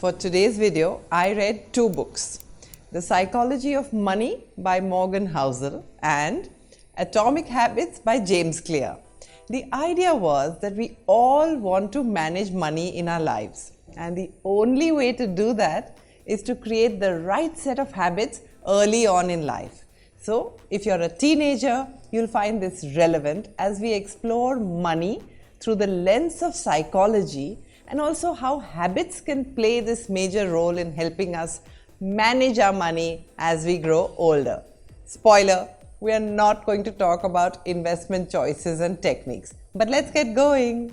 For today's video, I read two books, The Psychology of Money by Morgan Housel and Atomic Habits by James Clear. The idea was that we all want to manage money in our lives, and the only way to do that is to create the right set of habits early on in life. So, if you're a teenager, you'll find this relevant as we explore money through the lens of psychology and also how habits can play this major role in helping us manage our money as we grow older. Spoiler, we are not going to talk about investment choices and techniques, but let's get going.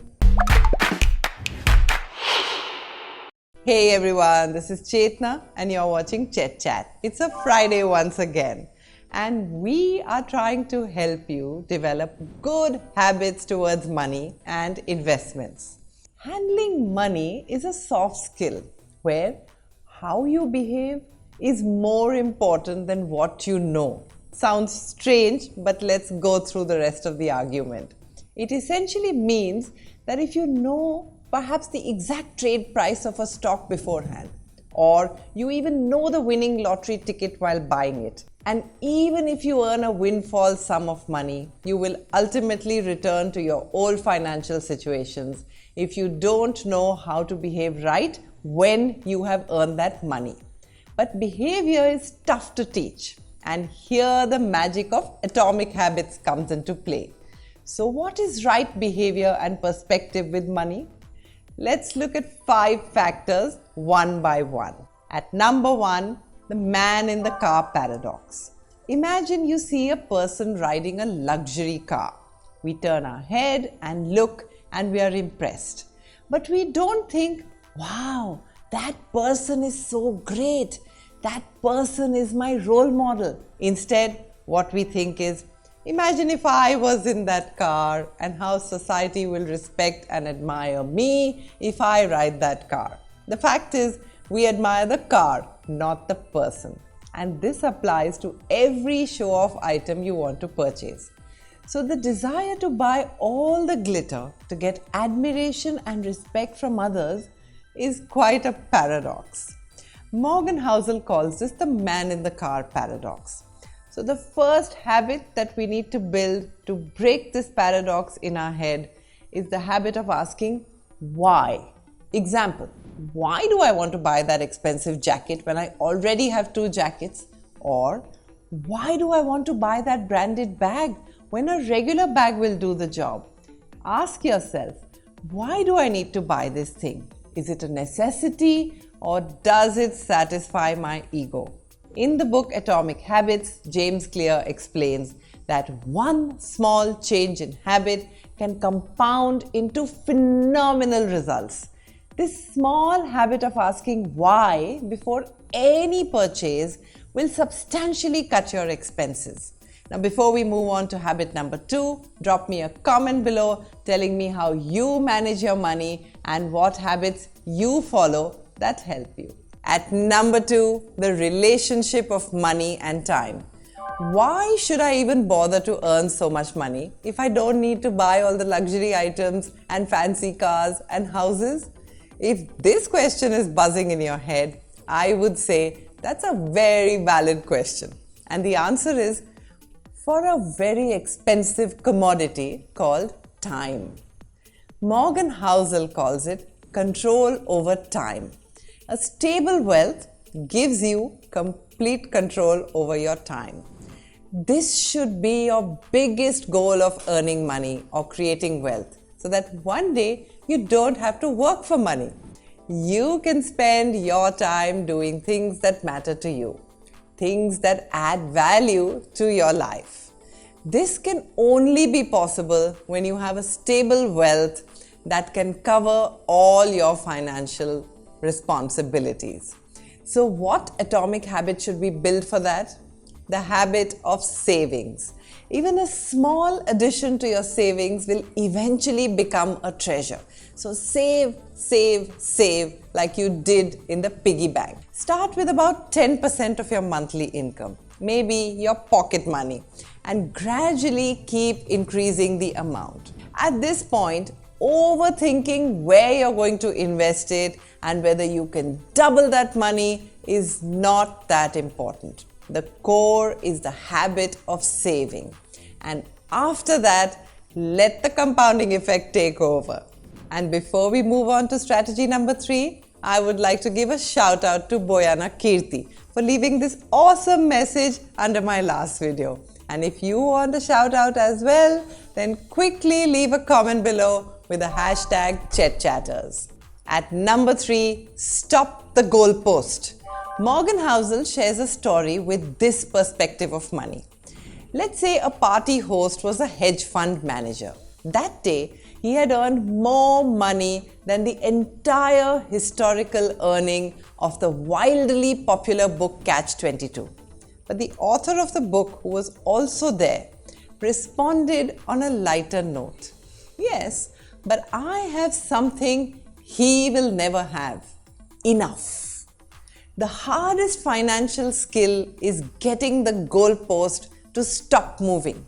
Hey everyone, this is Chetna and you're watching ChetChat. It's a Friday once again, and we are trying to help you develop good habits towards money and investments. Handling money is a soft skill where how you behave is more important than what you know. Sounds strange, but let's go through the rest of the argument. It essentially means that if you know perhaps the exact trade price of a stock beforehand, or you even know the winning lottery ticket while buying it, and even if you earn a windfall sum of money, you will ultimately return to your old financial situations if you don't know how to behave right when you have earned that money. But behavior is tough to teach, and here the magic of atomic habits comes into play. So what is right behavior and perspective with money? Let's look at 5 factors one by one. At number 1, the man in the car paradox. Imagine you see a person riding a luxury car. We turn our head and look and we are impressed. But we don't think, wow, that person is so great. That person is my role model. Instead, what we think is, imagine if I was in that car and how society will respect and admire me if I ride that car. The fact is, we admire the car, not the person. And this applies to every show-off item you want to purchase. So the desire to buy all the glitter to get admiration and respect from others is quite a paradox. Morgan Housel calls this the man in the car paradox. So the first habit that we need to build to break this paradox in our head is the habit of asking why. Example, why do I want to buy that expensive jacket when I already have 2 jackets? Or why do I want to buy that branded bag when a regular bag will do the job? Ask yourself, why do I need to buy this thing? Is it a necessity or does it satisfy my ego? In the book Atomic Habits, James Clear explains that one small change in habit can compound into phenomenal results. This small habit of asking why before any purchase will substantially cut your expenses. Now, before we move on to habit number 2, drop me a comment below telling me how you manage your money and what habits you follow that help you. At number 2, the relationship of money and time. Why should I even bother to earn so much money if I don't need to buy all the luxury items and fancy cars and houses? If this question is buzzing in your head, I would say that's a very valid question. And the answer is for a very expensive commodity called time. Morgan Housel calls it control over time. A stable wealth gives you complete control over your time. This should be your biggest goal of earning money or creating wealth, so that one day you don't have to work for money. You can spend your time doing things that matter to you, things that add value to your life. This can only be possible when you have a stable wealth that can cover all your financial responsibilities. So what atomic habit should we build for that? The habit of savings. Even a small addition to your savings will eventually become a treasure. So save, save, save like you did in the piggy bank. Start with about 10% of your monthly income, maybe your pocket money, and gradually keep increasing the amount. At this point, overthinking where you're going to invest it and whether you can double that money is not that important. The core is the habit of saving. And after that, let the compounding effect take over. And before we move on to strategy number 3, I would like to give a shout out to Boyana Kirti for leaving this awesome message under my last video. And if you want a shout out as well, then quickly leave a comment below with the hashtag ChetChatters. At number 3, stop the goalpost. Morgan Housel shares a story with this perspective of money. Let's say a party host was a hedge fund manager. That day, he had earned more money than the entire historical earning of the wildly popular book Catch-22. But the author of the book, who was also there, responded on a lighter note. Yes, but I have something he will never have. Enough. The hardest financial skill is getting the goalpost to stop moving.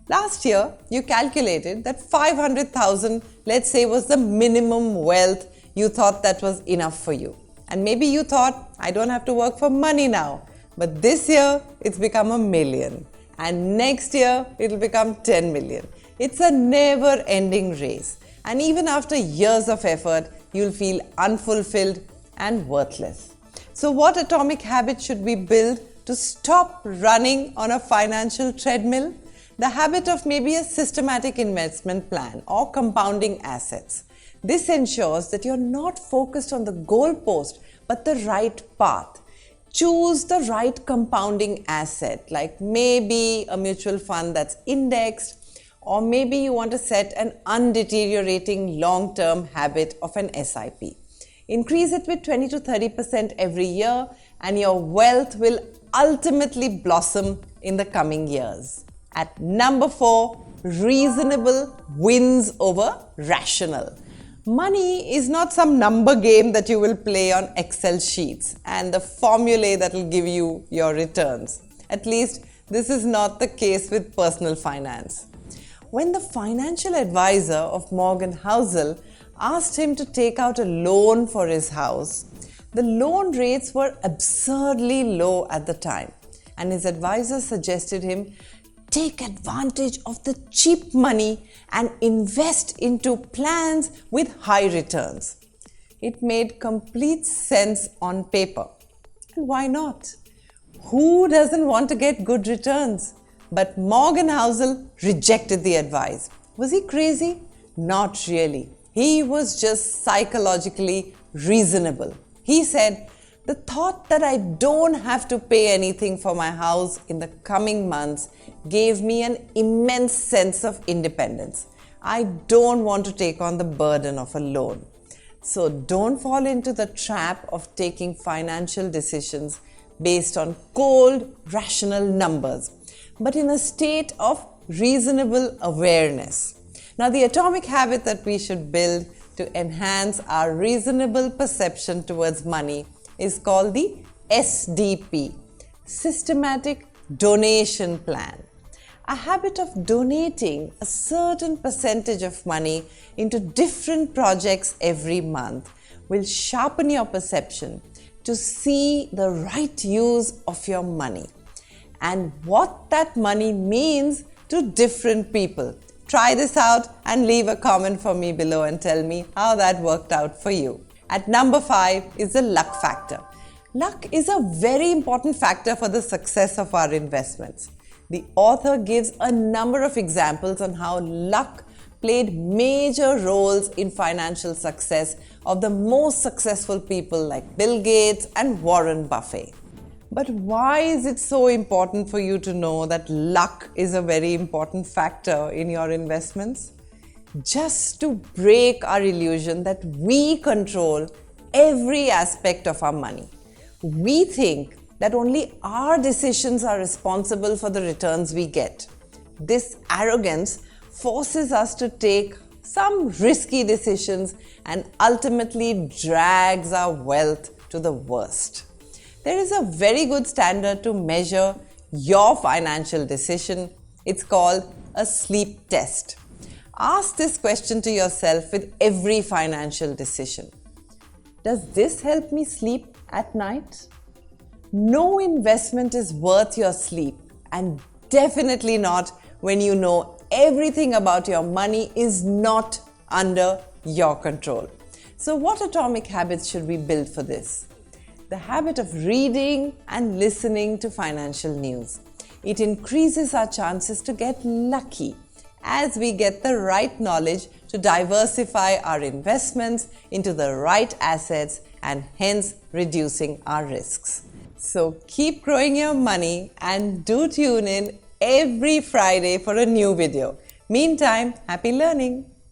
Last year, you calculated that 500,000, let's say, was the minimum wealth you thought that was enough for you. And maybe you thought, I don't have to work for money now. But this year, it's become $1 million. And next year, it'll become 10 million. It's a never-ending race. And even after years of effort, you'll feel unfulfilled and worthless. So what atomic habit should we build to stop running on a financial treadmill? The habit of maybe a systematic investment plan or compounding assets. This ensures that you're not focused on the goalpost, but the right path. Choose the right compounding asset, like maybe a mutual fund that's indexed, or maybe you want to set an undeteriorating long-term habit of an SIP. Increase it with 20 to 30% every year, and your wealth will ultimately blossom in the coming years. At number 4, reasonable wins over rational. Money is not some number game that you will play on Excel sheets and the formulae that will give you your returns. At least this is not the case with personal finance. When the financial advisor of Morgan Housel asked him to take out a loan for his house, the loan rates were absurdly low at the time, and his advisor suggested him take advantage of the cheap money and invest into plans with high returns. It made complete sense on paper. And why not? Who doesn't want to get good returns? But Morgan Housel rejected the advice. Was he crazy? Not really. He was just psychologically reasonable. He said, the thought that I don't have to pay anything for my house in the coming months gave me an immense sense of independence. I don't want to take on the burden of a loan. So don't fall into the trap of taking financial decisions based on cold, rational numbers, but in a state of reasonable awareness. Now, the atomic habit that we should build to enhance our reasonable perception towards money is called the SDP, Systematic Donation Plan. A habit of donating a certain percentage of money into different projects every month will sharpen your perception to see the right use of your money and what that money means to different people. Try this out and leave a comment for me below and tell me how that worked out for you. At number 5 is the luck factor. Luck is a very important factor for the success of our investments. The author gives a number of examples on how luck played major roles in financial success of the most successful people like Bill Gates and Warren Buffett. But why is it so important for you to know that luck is a very important factor in your investments? Just to break our illusion that we control every aspect of our money. We think that only our decisions are responsible for the returns we get. This arrogance forces us to take some risky decisions and ultimately drags our wealth to the worst. There is a very good standard to measure your financial decision. It's called a sleep test. Ask this question to yourself with every financial decision. Does this help me sleep at night? No investment is worth your sleep, and definitely not when you know everything about your money is not under your control. So what atomic habits should we build for this? The habit of reading and listening to financial news. It increases our chances to get lucky as we get the right knowledge to diversify our investments into the right assets and hence reducing our risks. So keep growing your money and do tune in every Friday for a new video. Meantime, happy learning!